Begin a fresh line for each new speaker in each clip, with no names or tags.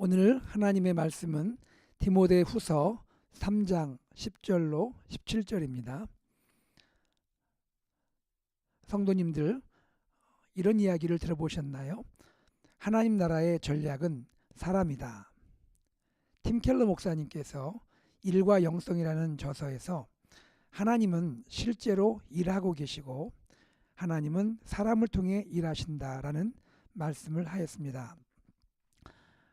오늘 하나님의 말씀은 디모데후서 3장 10절로 17절입니다. 성도님들, 이런 이야기를 들어보셨나요? 하나님 나라의 전략은 사람이다. 팀 켈러 목사님께서 일과 영성이라는 저서에서 하나님은 실제로 일하고 계시고 하나님은 사람을 통해 일하신다라는 말씀을 하였습니다.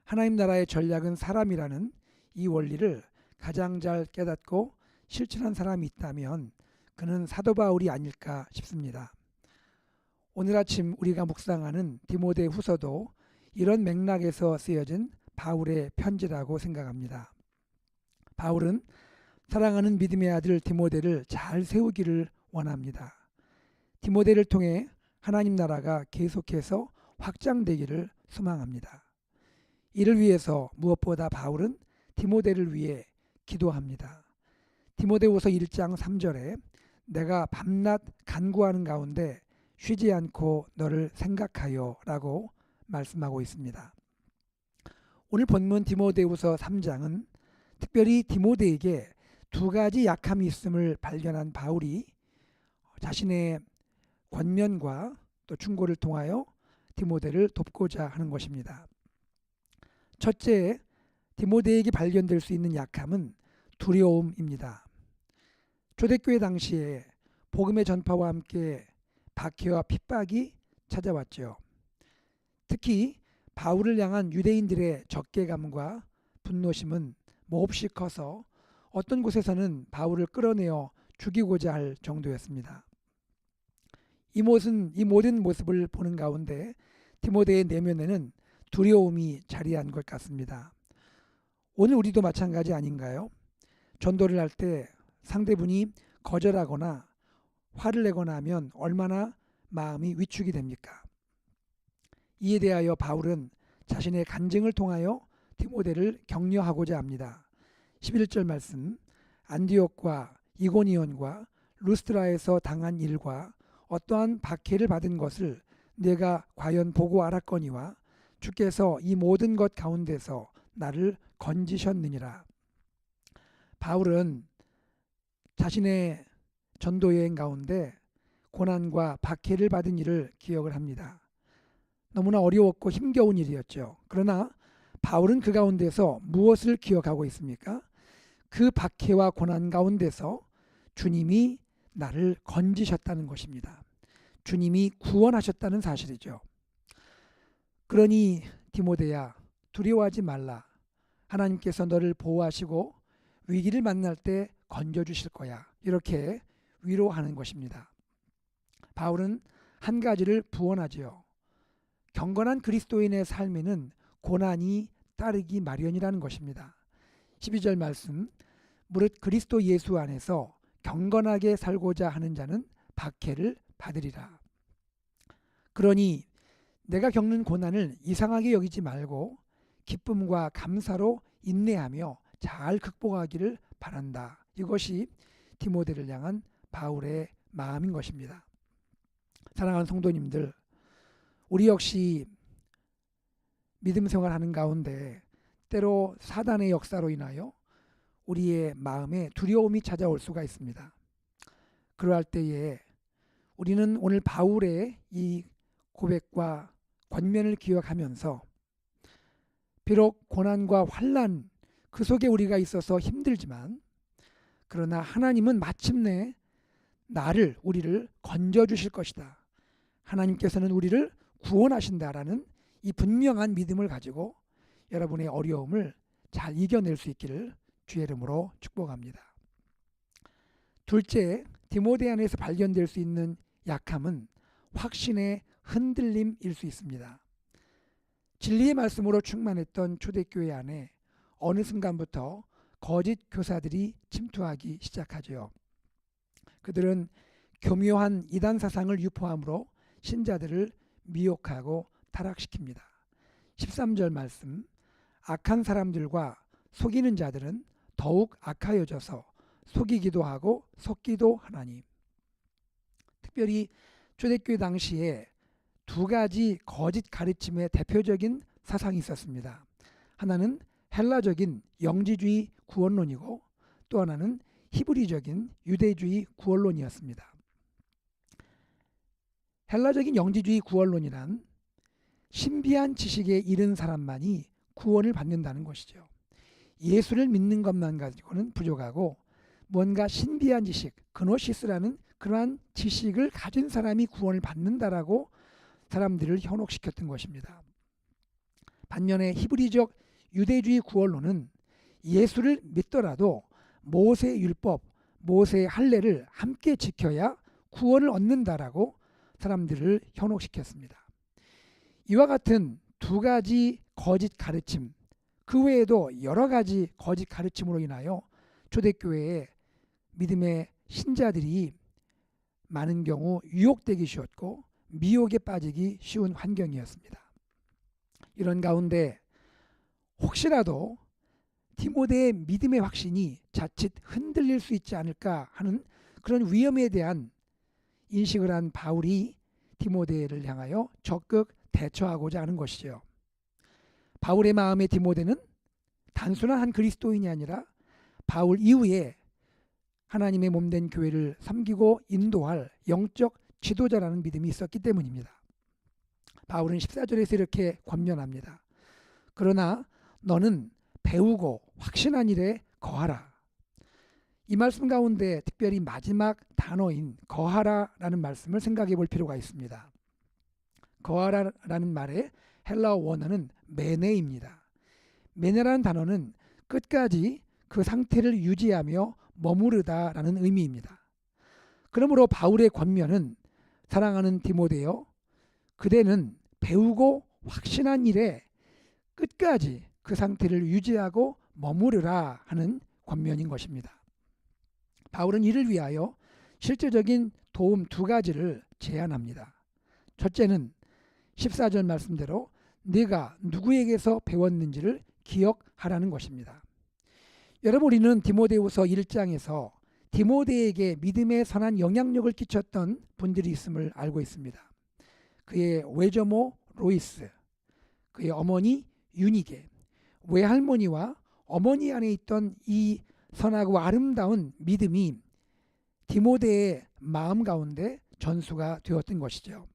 하나님 나라의 전략은 사람이라는 이 원리를 가장 잘 깨닫고 실천한 사람이 있다면 그는 사도 바울이 아닐까 싶습니다. 오늘 아침 우리가 묵상하는 디모데후서도 이런 맥락에서 쓰여진 바울의 편지라고 생각합니다. 바울은 사랑하는 믿음의 아들 디모데를 잘 세우기를 원합니다. 디모데를 통해 하나님 나라가 계속해서 확장되기를 소망합니다. 이를 위해서 무엇보다 바울은 디모데를 위해 기도합니다. 디모데후서 1장 3절에 내가 밤낮 간구하는 가운데 쉬지 않고 너를 생각하여 라고 말씀하고 있습니다. 오늘 본문 디모데후서 3장은 특별히 디모데에게 두 가지 약함이 있음을 발견한 바울이 자신의 권면과 또 충고를 통하여 디모데를 돕고자 하는 것입니다. 첫째, 디모데에게 발견될 수 있는 약함은 두려움입니다. 초대교회 당시에 복음의 전파와 함께 박해와 핍박이 찾아왔죠. 특히 바울을 향한 유대인들의 적개감과 분노심은 몹시 커서 어떤 곳에서는 바울을 끌어내어 죽이고자 할 정도였습니다. 이 모든 모습을 보는 가운데 디모데의 내면에는 두려움이 자리한 것 같습니다. 오늘 우리도 마찬가지 아닌가요? 전도를 할 때 상대분이 거절하거나 화를 내거나 하면 얼마나 마음이 위축이 됩니까? 이에 대하여 바울은 자신의 간증을 통하여 디모데를 격려하고자 합니다. 11절 말씀, 안디옥과 이고니온과 루스트라에서 당한 일과 어떠한 박해를 받은 것을 내가 과연 보고 알았거니와 주께서 이 모든 것 가운데서 나를 건지셨느니라. 바울은 자신의 전도 여행 가운데 고난과 박해를 받은 일을 기억을 합니다. 너무나 어려웠고 힘겨운 일이었죠. 그러나 바울은 그 가운데서 무엇을 기억하고 있습니까? 그 박해와 고난 가운데서 주님이 나를 건지셨다는 것입니다. 주님이 구원하셨다는 사실이죠. 그러니 디모데야, 두려워하지 말라. 하나님께서 너를 보호하시고 위기를 만날 때 건져주실 거야. 이렇게 위로하는 것입니다. 바울은 한 가지를 부언하지요. 경건한 그리스도인의 삶에는 고난이 따르기 마련이라는 것입니다. 12절 말씀, 무릇 그리스도 예수 안에서 경건하게 살고자 하는 자는 박해를 받으리라. 그러니 내가 겪는 고난을 이상하게 여기지 말고 기쁨과 감사로 인내하며 잘 극복하기를 바란다. 이것이 디모데를 향한 바울의 마음인 것입니다. 사랑하는 성도님들, 우리 역시 믿음 생활하는 가운데 때로 사단의 역사로 인하여 우리의 마음에 두려움이 찾아올 수가 있습니다. 그러할 때에 우리는 오늘 바울의 이 고백과 권면을 기억하면서 비록 고난과 환난 그 속에 우리가 있어서 힘들지만 그러나 하나님은 마침내 우리를 건져주실 것이다. 하나님께서는 우리를 구원하신다라는 이 분명한 믿음을 가지고 여러분의 어려움을 잘 이겨낼 수 있기를 주의 이름으로 축복합니다. 둘째, 디모데 안에서 발견될 수 있는 약함은 확신의 흔들림일 수 있습니다. 진리의 말씀으로 충만했던 초대교회 안에 어느 순간부터 거짓 교사들이 침투하기 시작하죠. 그들은 교묘한 이단 사상을 유포함으로 신자들을 미혹하고 타락시킵니다. 13절 말씀, 악한 사람들과 속이는 자들은 더욱 악하여져서 속이기도 하고 속기도 하나니. 특별히 초대교회 당시에 두 가지 거짓 가르침의 대표적인 사상이 있었습니다. 하나는 헬라적인 영지주의 구원론이고 또 하나는 히브리적인 유대주의 구원론이었습니다. 헬라적인 영지주의 구원론이란 신비한 지식에 이른 사람만이 구원을 받는다는 것이죠. 예수를 믿는 것만 가지고는 부족하고 뭔가 신비한 지식, 그노시스라는 그러한 지식을 가진 사람이 구원을 받는다라고 사람들을 현혹시켰던 것입니다. 반면에 히브리적 유대주의 구원론은 예수를 믿더라도 모세의 율법, 모세의 할례를 함께 지켜야 구원을 얻는다라고 사람들을 현혹시켰습니다. 이와 같은 두 가지 거짓 가르침, 그 외에도 여러 가지 거짓 가르침으로 인하여 초대교회의 믿음의 신자들이 많은 경우 유혹되기 쉬웠고 미혹에 빠지기 쉬운 환경이었습니다. 이런 가운데 혹시라도 디모데의 믿음의 확신이 자칫 흔들릴 수 있지 않을까 하는 그런 위험에 대한 인식을 한 바울이 디모데를 향하여 적극 대처하고자 하는 것이죠. 바울의 마음의 디모데는 단순한 한 그리스도인이 아니라 바울 이후에 하나님의 몸된 교회를 섬기고 인도할 영적 지도자라는 믿음이 있었기 때문입니다. 바울은 14절에서 이렇게 권면합니다. 그러나 너는 배우고 확신한 일에 거하라. 이 말씀 가운데 특별히 마지막 단어인 거하라라는 말씀을 생각해 볼 필요가 있습니다. 거하라라는 말의 헬라어 원어는 메네입니다. 메네라는 단어는 끝까지 그 상태를 유지하며 머무르다라는 의미입니다. 그러므로 바울의 권면은 사랑하는 디모데여, 그대는 배우고 확신한 일에 끝까지 그 상태를 유지하고 머무르라 하는 권면인 것입니다. 바울은 이를 위하여 실제적인 도움 두 가지를 제안합니다. 첫째는 14절 말씀대로 네가 누구에게서 배웠는지를 기억하라는 것입니다. 여러분, 우리는 디모데후서 1장에서 디모데에게 믿음의 선한 영향력을 끼쳤던 분들이 있음을 알고 있습니다. 그의 외조모 로이스, 그의 어머니 유니게, 외할머니와 어머니 안에 있던 이 선하고 아름다운 믿음이 디모데의 마음 가운데 전수가 되었던 것이죠.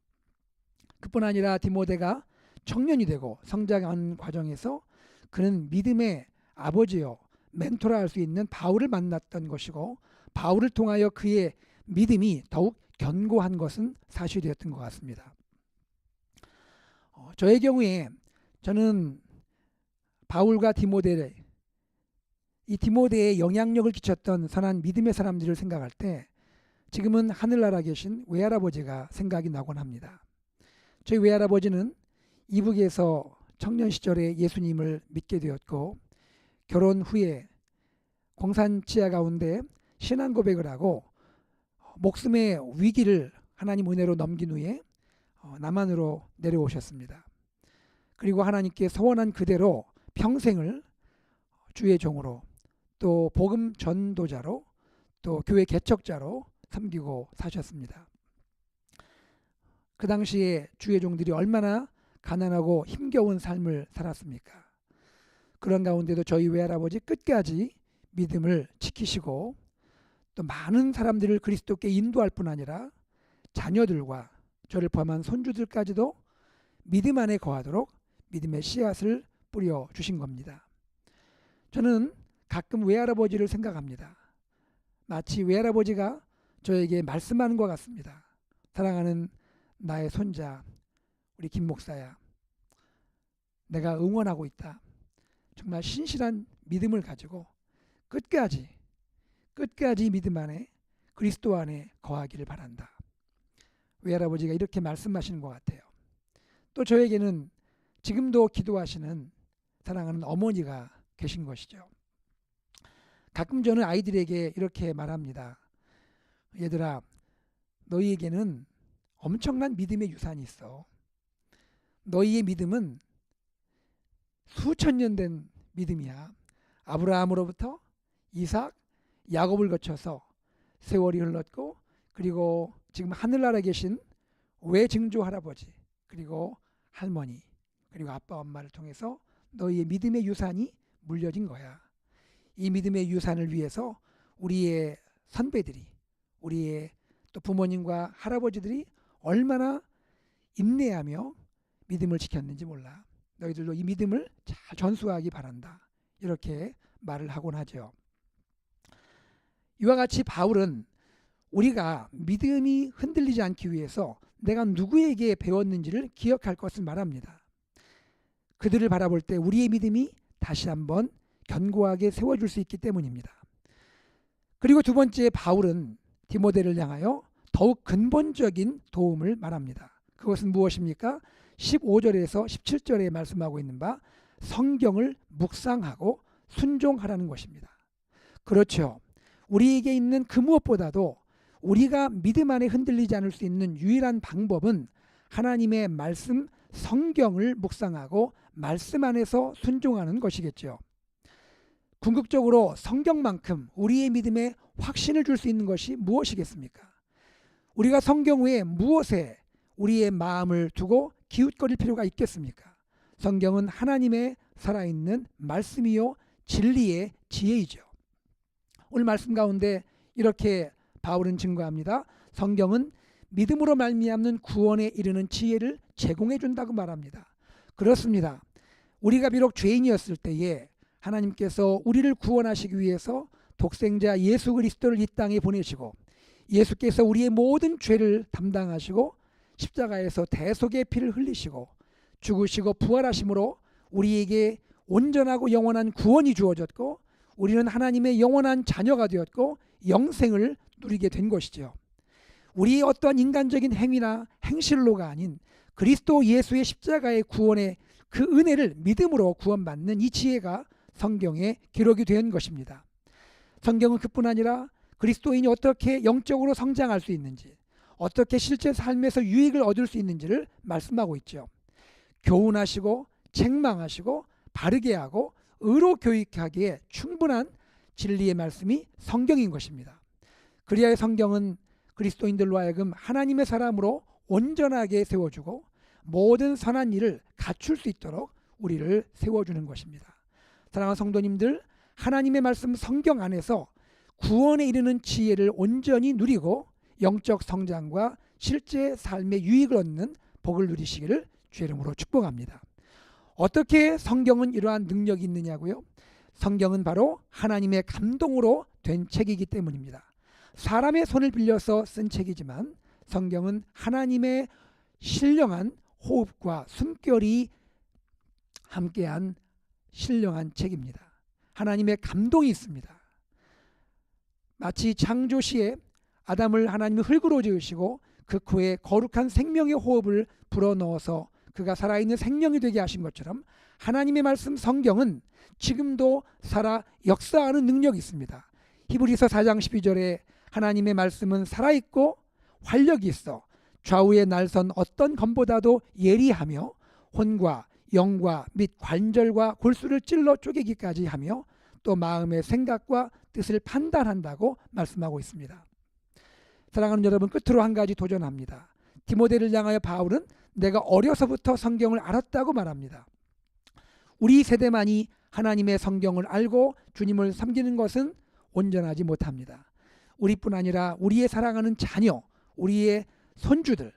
그뿐 아니라 디모데가 청년이 되고 성장하는 과정에서 그는 믿음의 아버지요 멘토라 할 수 있는 바울을 만났던 것이고, 바울을 통하여 그의 믿음이 더욱 견고한 것은 사실이었던 것 같습니다. 저의 경우에 저는 바울과 디모데의 영향력을 끼쳤던 선한 믿음의 사람들을 생각할 때 지금은 하늘나라 계신 외할아버지가 생각이 나곤 합니다. 저희 외할아버지는 이북에서 청년 시절에 예수님을 믿게 되었고, 결혼 후에 공산 지하 가운데 신앙 고백을 하고 목숨의 위기를 하나님 은혜로 넘긴 후에 남한으로 내려오셨습니다. 그리고 하나님께 서원한 그대로 평생을 주의 종으로, 또 복음 전도자로, 또 교회 개척자로 섬기고 사셨습니다. 그 당시에 주의 종들이 얼마나 가난하고 힘겨운 삶을 살았습니까? 그런 가운데도 저희 외할아버지 끝까지 믿음을 지키시고 또 많은 사람들을 그리스도께 인도할 뿐 아니라 자녀들과 저를 포함한 손주들까지도 믿음 안에 거하도록 믿음의 씨앗을 뿌려 주신 겁니다. 저는 가끔 외할아버지를 생각합니다. 마치 외할아버지가 저에게 말씀하는 것 같습니다. 사랑하는 나의 손자, 우리 김 목사야, 내가 응원하고 있다. 정말 신실한 믿음을 가지고 끝까지 믿음 안에, 그리스도 안에 거하기를 바란다. 외할아버지가 이렇게 말씀하시는 것 같아요. 또 저에게는 지금도 기도하시는 사랑하는 어머니가 계신 것이죠. 가끔 저는 아이들에게 이렇게 말합니다. 얘들아, 너희에게는 엄청난 믿음의 유산이 있어. 너희의 믿음은 수천 년 된 믿음이야. 아브라함으로부터 이삭, 야곱을 거쳐서 세월이 흘렀고, 그리고 지금 하늘나라에 계신 외증조 할아버지, 그리고 할머니, 그리고 아빠 엄마를 통해서 너희의 믿음의 유산이 물려진 거야. 이 믿음의 유산을 위해서 우리의 선배들이, 우리의 또 부모님과 할아버지들이 얼마나 인내하며 믿음을 지켰는지 몰라. 너희들도 이 믿음을 잘 전수하기 바란다. 이렇게 말을 하곤 하죠. 이와 같이 바울은 우리가 믿음이 흔들리지 않기 위해서 내가 누구에게 배웠는지를 기억할 것을 말합니다. 그들을 바라볼 때 우리의 믿음이 다시 한번 견고하게 세워줄 수 있기 때문입니다. 그리고 두 번째, 바울은 디모데를 향하여 더욱 근본적인 도움을 말합니다. 그것은 무엇입니까? 15절에서 17절에 말씀하고 있는 바 성경을 묵상하고 순종하라는 것입니다. 그렇죠. 우리에게 있는 그 무엇보다도 우리가 믿음 안에 흔들리지 않을 수 있는 유일한 방법은 하나님의 말씀 성경을 묵상하고 말씀 안에서 순종하는 것이겠죠. 궁극적으로 성경만큼 우리의 믿음에 확신을 줄 수 있는 것이 무엇이겠습니까? 우리가 성경 외에 무엇에 우리의 마음을 두고 기웃거릴 필요가 있겠습니까? 성경은 하나님의 살아있는 말씀이요 진리의 지혜이죠. 오늘 말씀 가운데 이렇게 바울은 증거합니다. 성경은 믿음으로 말미암는 구원에 이르는 지혜를 제공해 준다고 말합니다. 그렇습니다. 우리가 비록 죄인이었을 때에 하나님께서 우리를 구원하시기 위해서 독생자 예수 그리스도를 이 땅에 보내시고 예수께서 우리의 모든 죄를 담당하시고 십자가에서 대속의 피를 흘리시고 죽으시고 부활하심으로 우리에게 온전하고 영원한 구원이 주어졌고 우리는 하나님의 영원한 자녀가 되었고 영생을 누리게 된 것이죠. 우리의 어떠한 인간적인 행위나 행실로가 아닌 그리스도 예수의 십자가의 구원의 그 은혜를 믿음으로 구원받는 이 지혜가 성경에 기록이 된 것입니다. 성경은 그뿐 아니라 그리스도인이 어떻게 영적으로 성장할 수 있는지, 어떻게 실제 삶에서 유익을 얻을 수 있는지를 말씀하고 있죠. 교훈하시고 책망하시고 바르게 하고 의로 교육하기에 충분한 진리의 말씀이 성경인 것입니다. 그리하여 성경은 그리스도인들로 하여금 하나님의 사람으로 온전하게 세워주고 모든 선한 일을 갖출 수 있도록 우리를 세워주는 것입니다. 사랑하는 성도님들, 하나님의 말씀 성경 안에서 구원에 이르는 지혜를 온전히 누리고 영적 성장과 실제 삶의 유익을 얻는 복을 누리시기를 주의 이름으로 축복합니다. 어떻게 성경은 이러한 능력이 있느냐고요? 성경은 바로 하나님의 감동으로 된 책이기 때문입니다. 사람의 손을 빌려서 쓴 책이지만 성경은 하나님의 신령한 호흡과 숨결이 함께한 신령한 책입니다. 하나님의 감동이 있습니다. 마치 창조 시에 아담을 하나님이 흙으로 지으시고 그 코에 거룩한 생명의 호흡을 불어넣어서 그가 살아있는 생명이 되게 하신 것처럼 하나님의 말씀 성경은 지금도 살아 역사하는 능력이 있습니다. 히브리서 4장 12절에 하나님의 말씀은 살아있고 활력이 있어 좌우의 날선 어떤 검보다도 예리하며 혼과 영과 및 관절과 골수를 찔러 쪼개기까지 하며 또 마음의 생각과 뜻을 판단한다고 말씀하고 있습니다. 사랑하는 여러분, 끝으로 한 가지 도전합니다. 디모데를 향하여 바울은 내가 어려서부터 성경을 알았다고 말합니다. 우리 세대만이 하나님의 성경을 알고 주님을 섬기는 것은 온전하지 못합니다. 우리뿐 아니라 우리의 사랑하는 자녀, 우리의 손주들,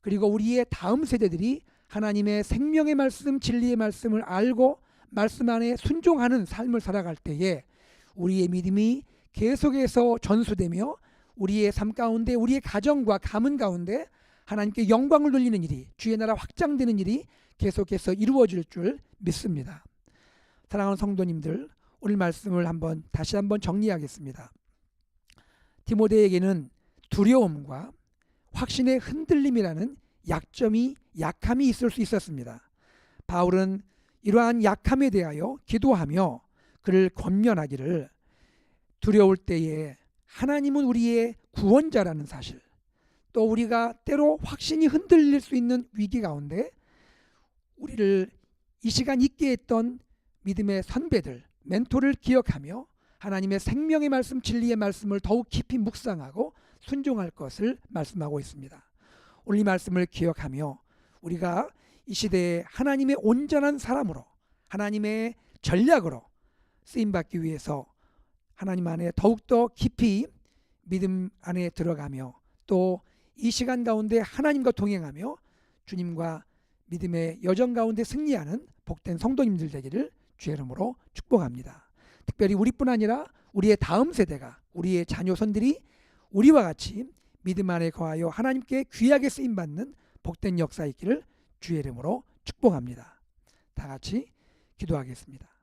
그리고 우리의 다음 세대들이 하나님의 생명의 말씀, 진리의 말씀을 알고 말씀 안에 순종하는 삶을 살아갈 때에 우리의 믿음이 계속해서 전수되며 우리의 삶 가운데, 우리의 가정과 가문 가운데 하나님께 영광을 돌리는 일이, 주의 나라 확장되는 일이 계속해서 이루어질 줄 믿습니다. 사랑하는 성도님들, 오늘 말씀을 다시 한번 정리하겠습니다. 디모데에게는 두려움과 확신의 흔들림이라는 약함이 있을 수 있었습니다. 바울은 이러한 약함에 대하여 기도하며 그를 권면하기를, 두려울 때에 하나님은 우리의 구원자라는 사실, 또 우리가 때로 확신이 흔들릴 수 있는 위기 가운데 우리를 이 시간 있게 했던 믿음의 선배들, 멘토를 기억하며 하나님의 생명의 말씀, 진리의 말씀을 더욱 깊이 묵상하고 순종할 것을 말씀하고 있습니다. 오늘 이 말씀을 기억하며 우리가 이 시대에 하나님의 온전한 사람으로, 하나님의 전략으로 쓰임받기 위해서 하나님 안에 더욱더 깊이 믿음 안에 들어가며 또 이 시간 가운데 하나님과 동행하며 주님과 믿음의 여정 가운데 승리하는 복된 성도님들 되기를 주의 이름으로 축복합니다. 특별히 우리뿐 아니라 우리의 다음 세대가, 우리의 자녀손들이 우리와 같이 믿음 안에 거하여 하나님께 귀하게 쓰임받는 복된 역사 있기를 주의 이름으로 축복합니다. 다 같이 기도하겠습니다.